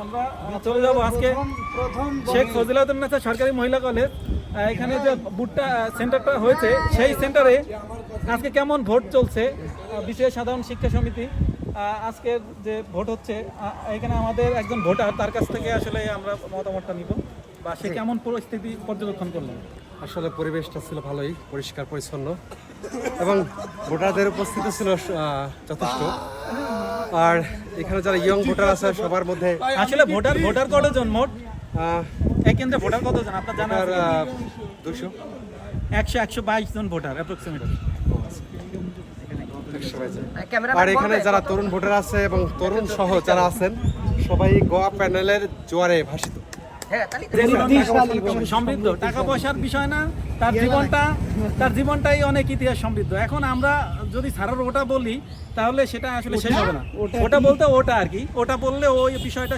আমরা চলে যাব আজকে শেখ ফজিলাতুন্নেসা সরকারি মহিলা কলেজ। এখানে যে বুটটা সেন্টারটা হয়েছে সেই সেন্টারে আজকে কেমন ভোট চলছে, বিশেষ সাধারণ শিক্ষা সমিতি আজকের যে ভোট হচ্ছে, এখানে আমাদের একজন ভোটার, তার কাছ থেকে আসলে আমরা মতামতটা নিব বা সে কেমন পরিস্থিতি পর্যবেক্ষণ করলেন। আসলে পরিবেশটা ছিল ভালোই, পরিষ্কার পরিচ্ছন্ন এবং ভোটারদের উপস্থিতি ছিল যথেষ্ট। আর এখানে যারা ইয়ং ভোটার আছে সবার মধ্যে আসলে ভোটার কতজন মোট এই কেন্দ্রে ভোটার কতজন আপনার জানা আছে? 200 122 জন ভোটার অ্যাপ্রক্সিমেটলি। আর এখানে যারা তরুণ ভোটার আছে এবং তরুণ সহ যারা আছেন সবাই গোয়া প্যানেলের জোয়ারে ভাসিত। সমৃদ্ধ, টাকা পয়সার বিষয় না, তার জীবনটাই অনেক ইতিহাস সমৃদ্ধ। এখন আমরা যদি সারার ওটা বলি তাহলে সেটা আসলে শেষ হবে না। ওটা বলতে ওটা আর কি, ওটা বললে ওই বিষয়টা